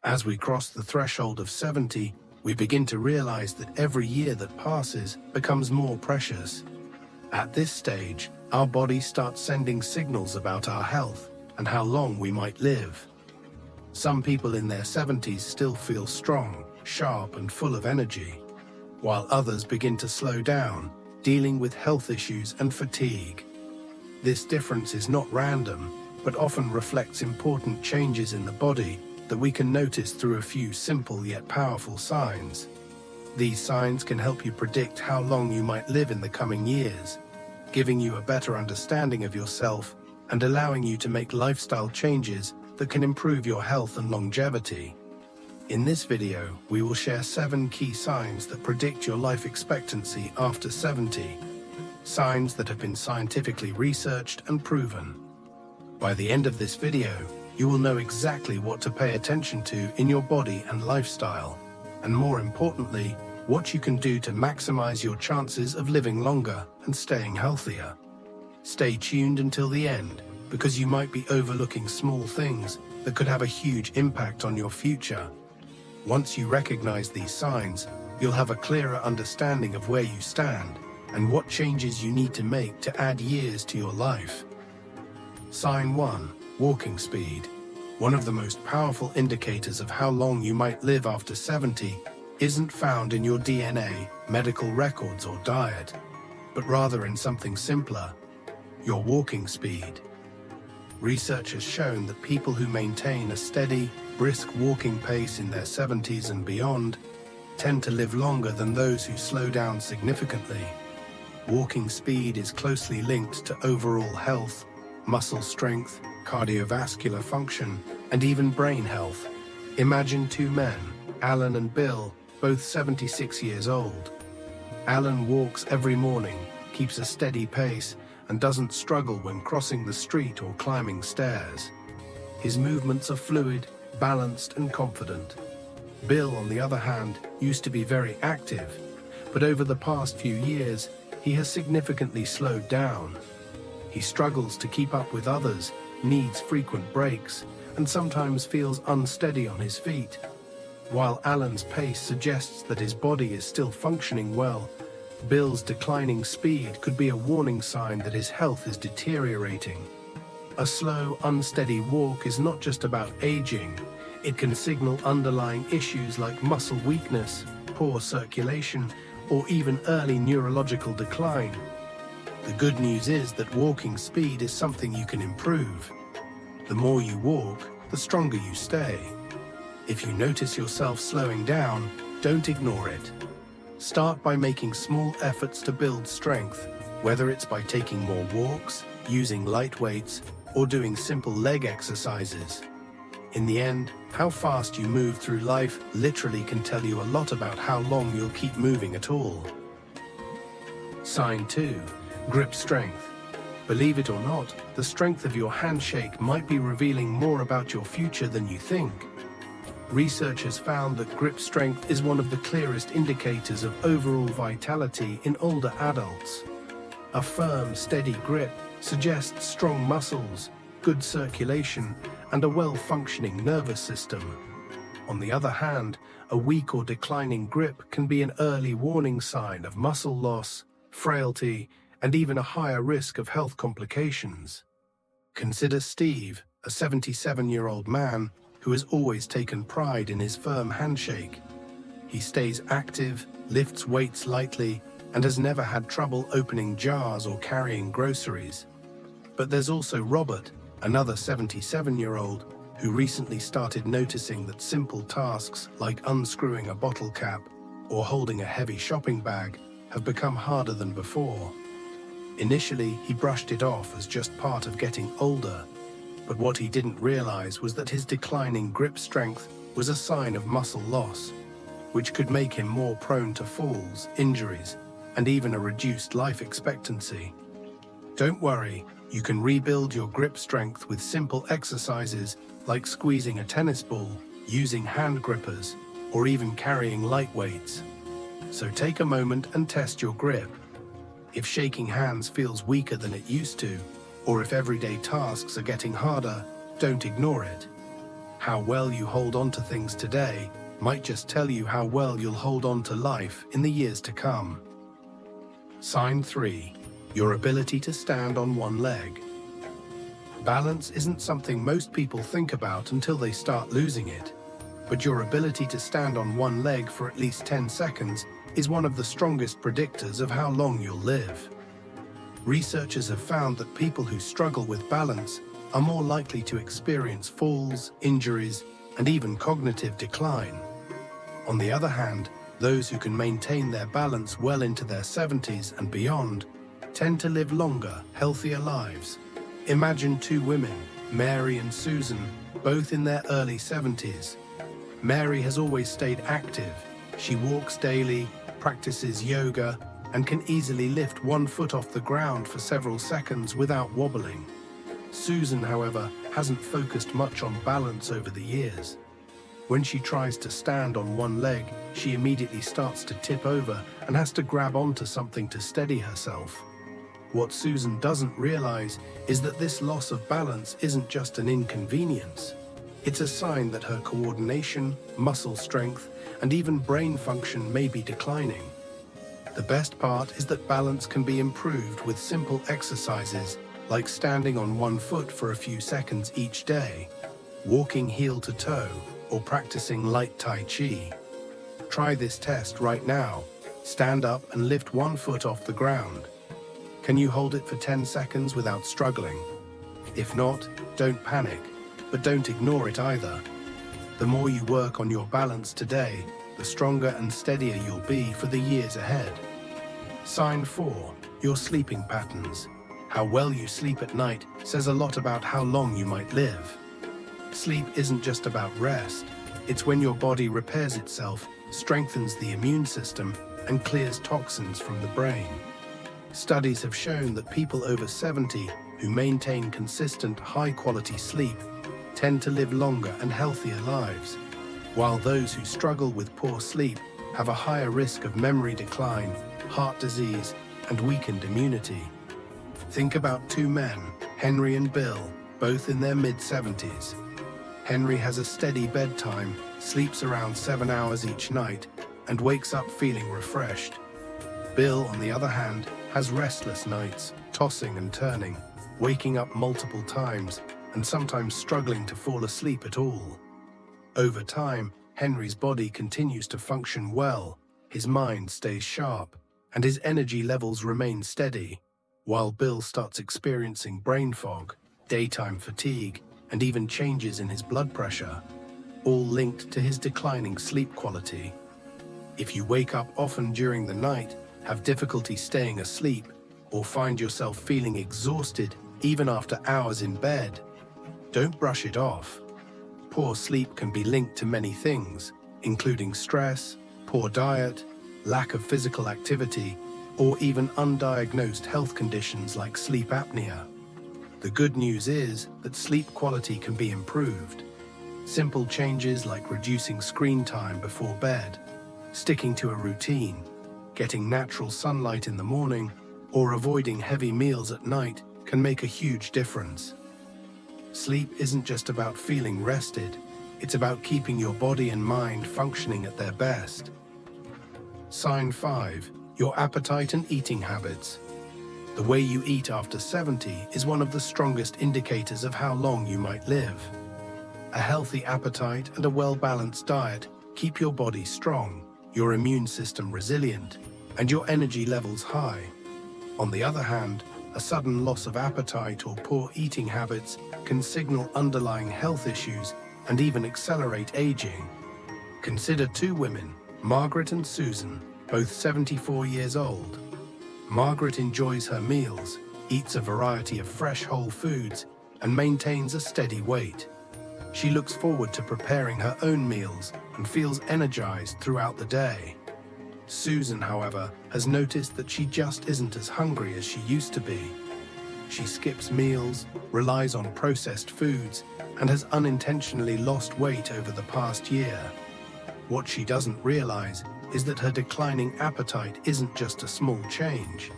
As we cross the threshold of 70, we begin to realize that every year that passes becomes more precious. At this stage, our body starts sending signals about our health and how long we might live. Some people in their 70s still feel strong, sharp, and full of energy, while others begin to slow down, dealing with health issues and fatigue. This difference is not random, but often reflects important changes in the body that we can notice through a few simple yet powerful signs. These signs can help you predict how long you might live in the coming years, giving you a better understanding of yourself and allowing you to make lifestyle changes that can improve your health and longevity. In this video, we will share 7 key signs that predict your life expectancy after 70, signs that have been scientifically researched and proven. By the end of this video, you will know exactly what to pay attention to in your body and lifestyle, and more importantly, what you can do to maximize your chances of living longer and staying healthier. Stay tuned until the end, because you might be overlooking small things that could have a huge impact on your future. Once you recognize these signs, you'll have a clearer understanding of where you stand and what changes you need to make to add years to your life. Sign 1. Walking speed. One of the most powerful indicators of how long you might live after 70 isn't found in your DNA, medical records, or diet, but rather in something simpler: your walking speed. Research has shown that people who maintain a steady, brisk walking pace in their 70s and beyond tend to live longer than those who slow down significantly. Walking speed is closely linked to overall health, muscle strength, cardiovascular function, and even brain health. Imagine 2 men, Alan and Bill, both 76 years old. Alan walks every morning, keeps a steady pace, and doesn't struggle when crossing the street or climbing stairs. His movements are fluid, balanced, and confident. Bill, on the other hand, used to be very active, but over the past few years, he has significantly slowed down. He struggles to keep up with others, needs frequent breaks, and sometimes feels unsteady on his feet. While Alan's pace suggests that his body is still functioning well, Bill's declining speed could be a warning sign that his health is deteriorating. A slow, unsteady walk is not just about aging. It can signal underlying issues like muscle weakness, poor circulation, or even early neurological decline. The good news is that walking speed is something you can improve. The more you walk, the stronger you stay. If you notice yourself slowing down, don't ignore it. Start by making small efforts to build strength, whether it's by taking more walks, using light weights, or doing simple leg exercises. In the end, how fast you move through life literally can tell you a lot about how long you'll keep moving at all. Sign 2. Grip strength. Believe it or not, the strength of your handshake might be revealing more about your future than you think. Research has found that grip strength is one of the clearest indicators of overall vitality in older adults. A firm, steady grip suggests strong muscles, good circulation, and a well-functioning nervous system. On the other hand, a weak or declining grip can be an early warning sign of muscle loss, frailty, and even a higher risk of health complications. Consider Steve, a 77-year-old man who has always taken pride in his firm handshake. He stays active, lifts weights lightly, and has never had trouble opening jars or carrying groceries. But there's also Robert, another 77-year-old, who recently started noticing that simple tasks like unscrewing a bottle cap or holding a heavy shopping bag have become harder than before. Initially, he brushed it off as just part of getting older, but what he didn't realize was that his declining grip strength was a sign of muscle loss, which could make him more prone to falls, injuries, and even a reduced life expectancy. Don't worry, you can rebuild your grip strength with simple exercises like squeezing a tennis ball, using hand grippers, or even carrying light weights. So take a moment and test your grip. If shaking hands feels weaker than it used to, or if everyday tasks are getting harder, don't ignore it. How well you hold on to things today might just tell you how well you'll hold on to life in the years to come. Sign 3. Your ability to stand on one leg. Balance isn't something most people think about until they start losing it, but your ability to stand on one leg for at least 10 seconds is one of the strongest predictors of how long you'll live. Researchers have found that people who struggle with balance are more likely to experience falls, injuries, and even cognitive decline. On the other hand, those who can maintain their balance well into their 70s and beyond tend to live longer, healthier lives. Imagine two women, Mary and Susan, both in their early 70s. Mary has always stayed active. She walks daily, practices yoga, and can easily lift one foot off the ground for several seconds without wobbling. Susan, however, hasn't focused much on balance over the years. When she tries to stand on one leg, she immediately starts to tip over and has to grab onto something to steady herself. What Susan doesn't realize is that this loss of balance isn't just an inconvenience. It's a sign that her coordination, muscle strength, and even brain function may be declining. The best part is that balance can be improved with simple exercises like standing on one foot for a few seconds each day, walking heel to toe, or practicing light Tai Chi. Try this test right now. Stand up and lift one foot off the ground. Can you hold it for 10 seconds without struggling? If not, don't panic, but don't ignore it either. The more you work on your balance today, the stronger and steadier you'll be for the years ahead. Sign 4. Your sleeping patterns. How well you sleep at night says a lot about how long you might live. Sleep isn't just about rest. It's when your body repairs itself, strengthens the immune system, and clears toxins from the brain. Studies have shown that people over 70 who maintain consistent, high-quality sleep tend to live longer and healthier lives, while those who struggle with poor sleep have a higher risk of memory decline, heart disease, and weakened immunity. Think about two men, Henry and Bill, both in their mid-70s. Henry has a steady bedtime, sleeps around 7 hours each night, and wakes up feeling refreshed. Bill, on the other hand, has restless nights, tossing and turning, waking up multiple times, and sometimes struggling to fall asleep at all. Over time, Henry's body continues to function well, his mind stays sharp, and his energy levels remain steady, while Bill starts experiencing brain fog, daytime fatigue, and even changes in his blood pressure, all linked to his declining sleep quality. If you wake up often during the night, have difficulty staying asleep, or find yourself feeling exhausted even after hours in bed, don't brush it off. Poor sleep can be linked to many things, including stress, poor diet, lack of physical activity, or even undiagnosed health conditions like sleep apnea. The good news is that sleep quality can be improved. Simple changes like reducing screen time before bed, sticking to a routine, getting natural sunlight in the morning, or avoiding heavy meals at night can make a huge difference. Sleep isn't just about feeling rested, it's about keeping your body and mind functioning at their best. Sign 5. Your appetite and eating habits. The way you eat after 70 is one of the strongest indicators of how long you might live. A healthy appetite and a well-balanced diet keep your body strong, your immune system resilient, and your energy levels high. On the other hand, a sudden loss of appetite or poor eating habits can signal underlying health issues and even accelerate aging. Consider two women, Margaret and Susan, both 74 years old. Margaret enjoys her meals, eats a variety of fresh whole foods, and maintains a steady weight. She looks forward to preparing her own meals and feels energized throughout the day. Susan, however, has noticed that she just isn't as hungry as she used to be. She skips meals, relies on processed foods, and has unintentionally lost weight over the past year. What she doesn't realize is that her declining appetite isn't just a small change.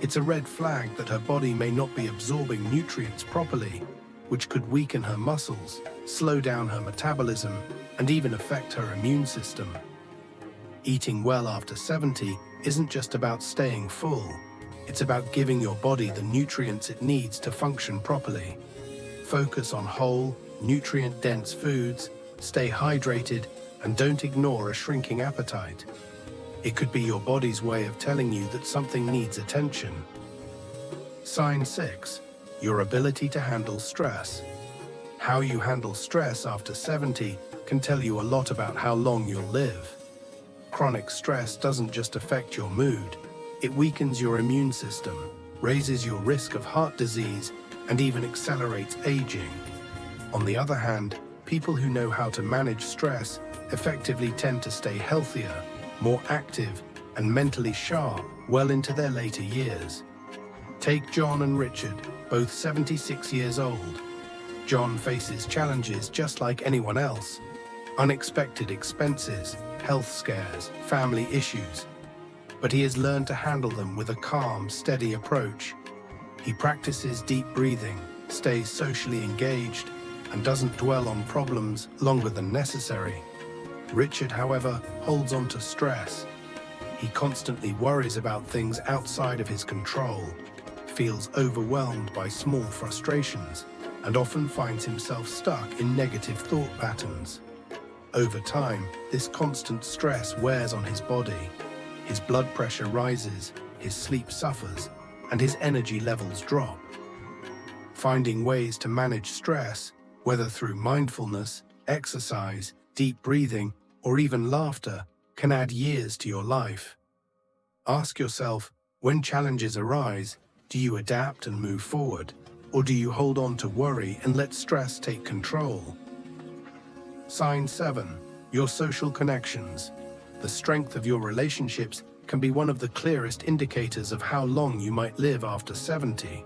It's a red flag that her body may not be absorbing nutrients properly, which could weaken her muscles, slow down her metabolism, and even affect her immune system. Eating well after 70 isn't just about staying full. It's about giving your body the nutrients it needs to function properly. Focus on whole, nutrient-dense foods, stay hydrated, and don't ignore a shrinking appetite. It could be your body's way of telling you that something needs attention. Sign 6. Your ability to handle stress. How you handle stress after 70 can tell you a lot about how long you'll live. Chronic stress doesn't just affect your mood, it weakens your immune system, raises your risk of heart disease, and even accelerates aging. On the other hand, people who know how to manage stress effectively tend to stay healthier, more active, and mentally sharp well into their later years. Take John and Richard, both 76 years old. John faces challenges just like anyone else. Unexpected expenses, health scares, family issues. But he has learned to handle them with a calm, steady approach. He practices deep breathing, stays socially engaged, and doesn't dwell on problems longer than necessary. Richard, however, holds on to stress. He constantly worries about things outside of his control, feels overwhelmed by small frustrations, and often finds himself stuck in negative thought patterns. Over time, this constant stress wears on his body. His blood pressure rises, his sleep suffers, and his energy levels drop. Finding ways to manage stress, whether through mindfulness, exercise, deep breathing, or even laughter, can add years to your life. Ask yourself, when challenges arise, do you adapt and move forward, or do you hold on to worry and let stress take control? Sign 7. Your social connections. The strength of your relationships can be one of the clearest indicators of how long you might live after 70.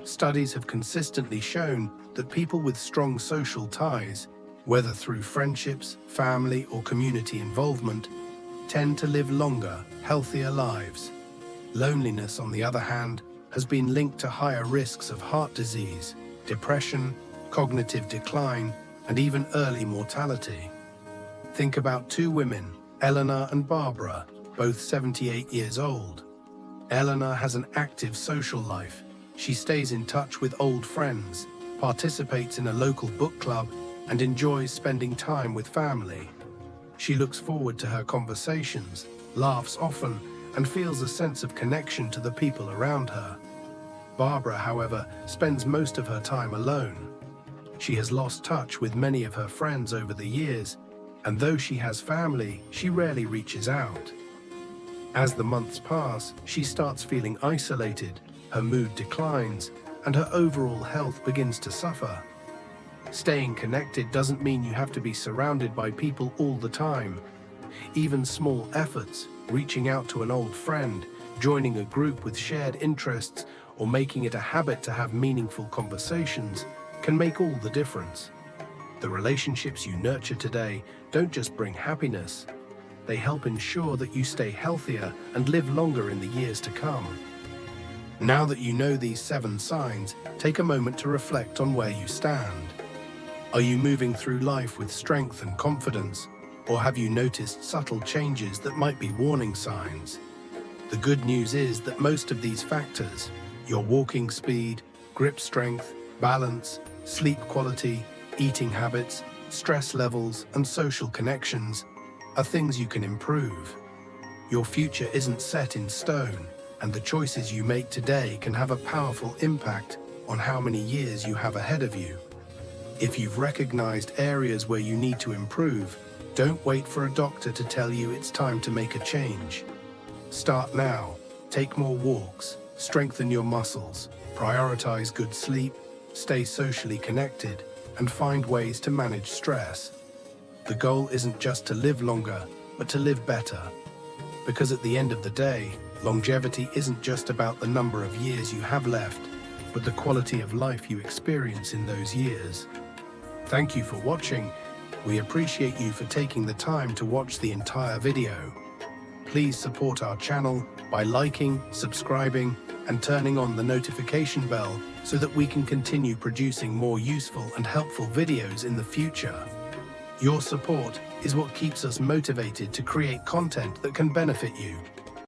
Studies have consistently shown that people with strong social ties, whether through friendships, family, or community involvement, tend to live longer, healthier lives. Loneliness, on the other hand, has been linked to higher risks of heart disease, depression, cognitive decline, and even early mortality. Think about two women, Eleanor and Barbara, both 78 years old. Eleanor has an active social life. She stays in touch with old friends, participates in a local book club, and enjoys spending time with family. She looks forward to her conversations, laughs often, and feels a sense of connection to the people around her. Barbara, however, spends most of her time alone. She has lost touch with many of her friends over the years, and though she has family, she rarely reaches out. As the months pass, she starts feeling isolated, her mood declines, and her overall health begins to suffer. Staying connected doesn't mean you have to be surrounded by people all the time. Even small efforts, reaching out to an old friend, joining a group with shared interests, or making it a habit to have meaningful conversations, can make all the difference. The relationships you nurture today don't just bring happiness, they help ensure that you stay healthier and live longer in the years to come. Now that you know these 7 signs, take a moment to reflect on where you stand. Are you moving through life with strength and confidence, or have you noticed subtle changes that might be warning signs? The good news is that most of these factors, your walking speed, grip strength, balance, sleep quality, eating habits, stress levels, and social connections, are things you can improve. Your future isn't set in stone, and the choices you make today can have a powerful impact on how many years you have ahead of you. If you've recognized areas where you need to improve, don't wait for a doctor to tell you it's time to make a change. Start now. Take more walks, strengthen your muscles, prioritize good sleep, stay socially connected, and find ways to manage stress. The goal isn't just to live longer, but to live better. Because at the end of the day, longevity isn't just about the number of years you have left, but the quality of life you experience in those years. Thank you for watching. We appreciate you for taking the time to watch the entire video. Please support our channel by liking, subscribing, and turning on the notification bell so that we can continue producing more useful and helpful videos in the future. Your support is what keeps us motivated to create content that can benefit you.